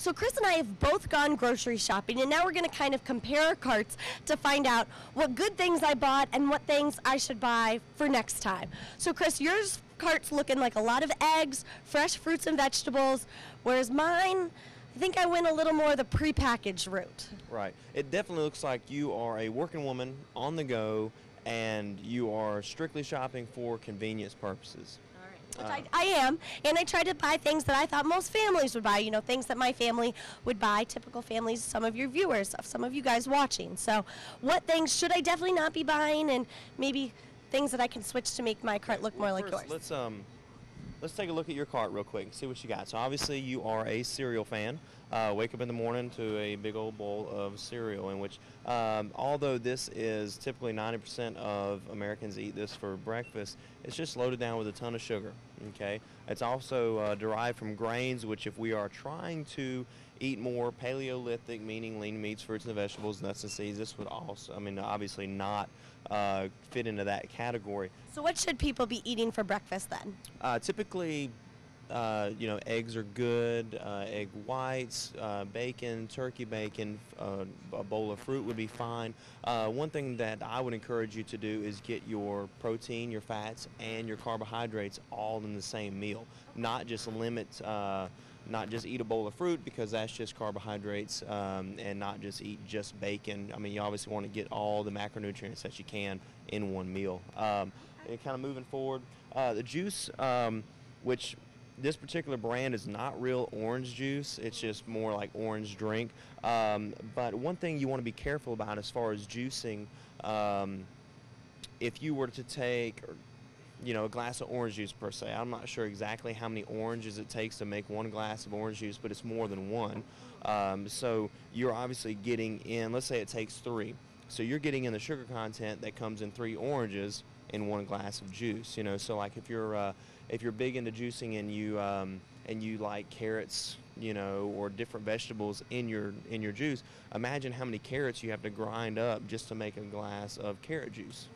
So Chris and I have both gone grocery shopping, and now we're going to kind of compare our carts to find out what good things I bought and what things I should buy for next time. So Chris, yours cart's looking like a lot of eggs, fresh fruits and vegetables, whereas mine, I think I went a little more the prepackaged route. Right. It definitely looks like you are a working woman on the go, and you are strictly shopping for convenience purposes. Which I am, and I try to buy things that I thought most families would buy, you know, things that my family would buy, typical families, some of your viewers, some of you guys watching. So what things should I definitely not be buying, and maybe things that I can switch to make my cart look more like yours? Let's take a look at your cart real quick and see what you got. So obviously you are a cereal fan. Wake up in the morning to a big old bowl of cereal, in which, although this is typically 90% of Americans eat this for breakfast, it's just loaded down with a ton of sugar. Okay, it's also derived from grains, which, if we are trying to eat more Paleolithic, meaning lean meats, fruits and vegetables, nuts and seeds, this would also, I mean, obviously not fit into that category. So what should people be eating for breakfast then? Typically, eggs are good, egg whites, bacon, turkey bacon, a bowl of fruit would be fine. One thing that I would encourage you to do is get your protein, your fats, and your carbohydrates all in the same meal. Not just not just eat a bowl of fruit, because that's just carbohydrates, and not just eat just bacon. I mean, you obviously want to get all the macronutrients that you can in one meal. And kind of moving forward, the juice, which this particular brand is not real orange juice, it's just more like orange drink. But one thing you want to be careful about as far as juicing, if you were to take a glass of orange juice per se, I'm not sure exactly how many oranges it takes to make one glass of orange juice, but it's more than one. So you're obviously getting in, let's say it takes 3. So you're getting in the sugar content that comes in 3 oranges in one glass of juice. So like if you're big into juicing and you like carrots, or different vegetables in your juice, imagine how many carrots you have to grind up just to make a glass of carrot juice.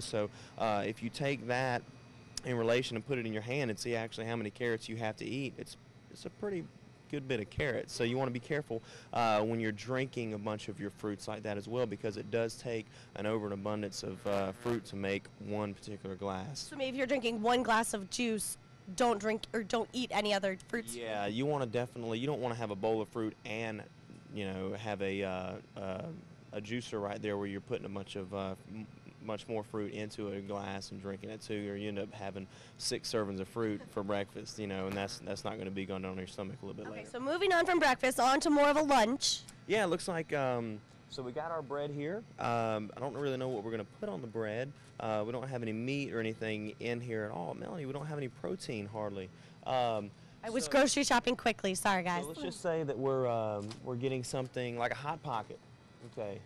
So if you take that in relation and put it in your hand and see actually how many carrots you have to eat, it's a pretty good bit of carrots. So you want to be careful when you're drinking a bunch of your fruits like that as well, because it does take an overabundance of fruit to make one particular glass. So maybe if you're drinking one glass of juice, don't drink or don't eat any other fruits. Yeah, you want to you don't want to have a bowl of fruit and have a juicer right there where you're putting a bunch of much more fruit into a glass and drinking it too, or you end up having 6 servings of fruit for breakfast, and that's not going to be going down on your stomach a little bit later. Okay, so moving on from breakfast, on to more of a lunch. Yeah, it looks like, so we got our bread here. I don't really know what we're going to put on the bread. We don't have any meat or anything in here at all. Melanie, we don't have any protein hardly. I was grocery shopping quickly, sorry guys. So let's just say that we're getting something like a Hot Pocket. Okay.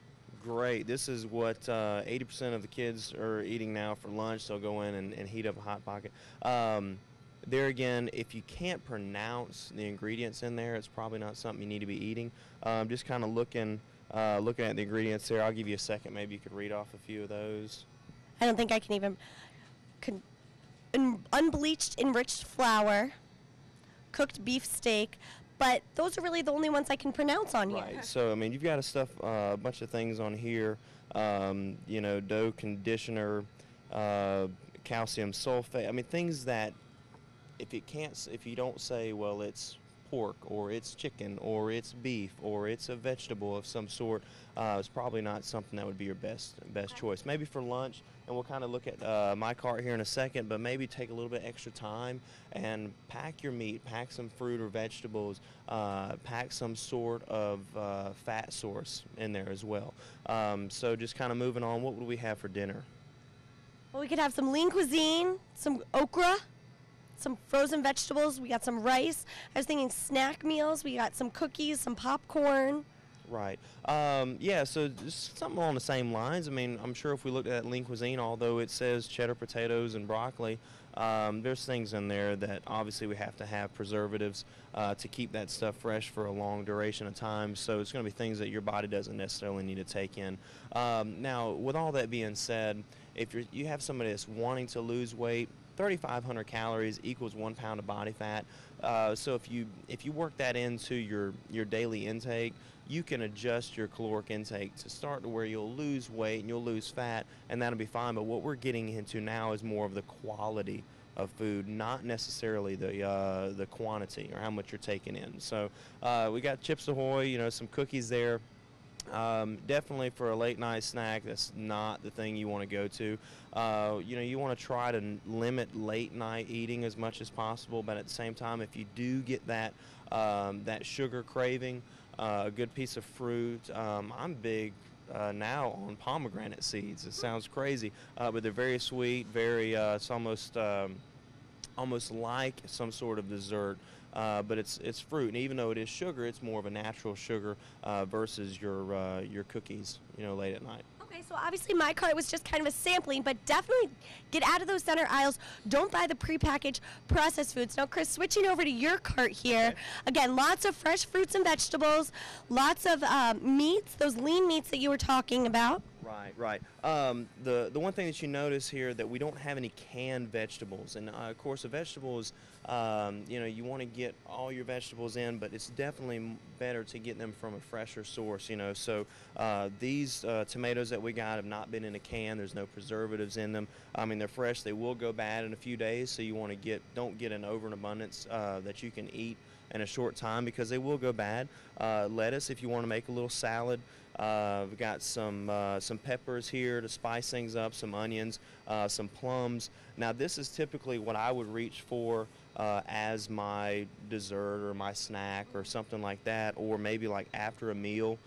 Great. This is what 80% of the kids are eating now for lunch. They'll go in and heat up a Hot Pocket. There again, if you can't pronounce the ingredients in there, it's probably not something you need to be eating. Just kind of looking at the ingredients there. I'll give you a second. Maybe you could read off a few of those. I don't think I can even. Unbleached enriched flour, cooked beef steak. But those are really the only ones I can pronounce on here. Right. So, I mean, you've got to stuff a bunch of things on here. Dough conditioner, calcium sulfate. I mean, things that if you don't say, well, it's pork or it's chicken or it's beef or it's a vegetable of some sort, it's probably not something that would be your best choice. Maybe for lunch, and we'll kind of look at my cart here in a second, but maybe take a little bit extra time and pack your meat, pack some fruit or vegetables, pack some sort of fat source in there as well. So just kind of moving on, what would we have for dinner? Well, we could have some lean cuisine, some okra, some frozen vegetables. We got some rice. I was thinking snack meals. We got some cookies, some popcorn. Right. Yeah, so just something along the same lines. I mean, I'm sure if we looked at lean cuisine, although it says cheddar potatoes and broccoli, there's things in there that obviously we have to have preservatives to keep that stuff fresh for a long duration of time. So it's going to be things that your body doesn't necessarily need to take in. Now, with all that being said, if you have somebody that's wanting to lose weight, 3,500 calories equals 1 pound of body fat. So if you work that into your daily intake, you can adjust your caloric intake to start to where you'll lose weight and you'll lose fat, and that'll be fine. But what we're getting into now is more of the quality of food, not necessarily the quantity or how much you're taking in. So we got Chips Ahoy, you know, some cookies there. Definitely for a late night snack, that's not the thing you want to go to. You know, you want to try to limit late night eating as much as possible, but at the same time, if you do get that that sugar craving, a good piece of fruit. I'm big now on pomegranate seeds. It sounds crazy, but they're very sweet. Very, it's almost like some sort of dessert. But it's fruit, and even though it is sugar, it's more of a natural sugar versus your cookies, you know, late at night. Okay, so obviously my cart was just kind of a sampling, but definitely get out of those center aisles. Don't buy the prepackaged processed foods. Now, Chris, switching over to your cart here, again, lots of fresh fruits and vegetables, lots of meats, those lean meats that you were talking about. Right, right. The one thing that you notice here that we don't have any canned vegetables, and of course the vegetables, you know, you want to get all your vegetables in, but it's definitely better to get them from a fresher source, you know. So these tomatoes that we got have not been in a can. There's no preservatives in them. I mean, they're fresh. They will go bad in a few days, so you want to don't get an overabundance that you can eat in a short time because they will go bad. Lettuce, if you want to make a little salad. We've got some peppers here to spice things up, some onions, some plums. Now this is typically what I would reach for as my dessert or my snack or something like that, or maybe like after a meal,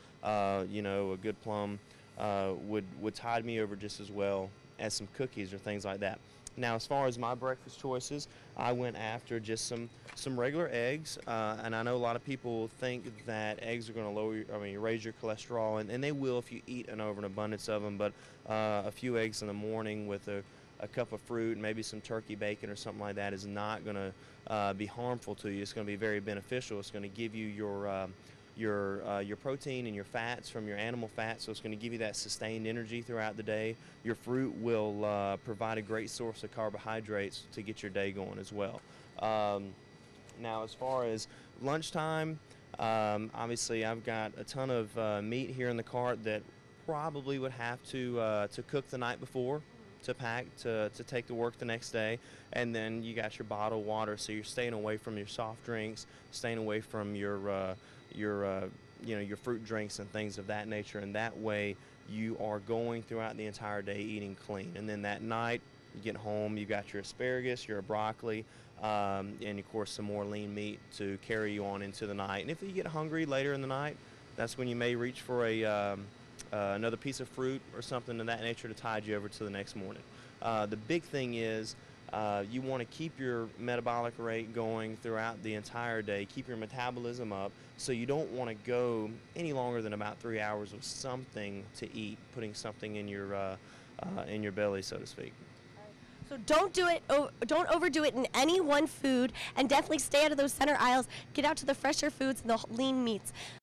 you know, a good plum would tide me over just as well as some cookies or things like that. Now, as far as my breakfast choices, I went after just some regular eggs, and I know a lot of people think that eggs are going to raise your cholesterol, and they will if you eat an overabundance of them. But a few eggs in the morning with a cup of fruit and maybe some turkey bacon or something like that is not going to be harmful to you. It's going to be very beneficial. It's going to give you your protein and your fats from your animal fats, so it's going to give you that sustained energy throughout the day. Your fruit will provide a great source of carbohydrates to get your day going as well. Now, as far as lunchtime, obviously I've got a ton of meat here in the cart that probably would have to cook the night before, to pack to take to work the next day. And then you got your bottled water, so you're staying away from your soft drinks, staying away from your you know, your fruit drinks and things of that nature, and that way you are going throughout the entire day eating clean. And then that night you get home, you got your asparagus, your broccoli, and of course some more lean meat to carry you on into the night. And if you get hungry later in the night, that's when you may reach for another piece of fruit or something of that nature to tide you over to the next morning. The big thing is you want to keep your metabolic rate going throughout the entire day, keep your metabolism up, so you don't want to go any longer than about 3 hours with something to eat, putting something in your belly, so to speak. So don't overdo it in any one food, and definitely stay out of those center aisles. Get out to the fresher foods and the lean meats.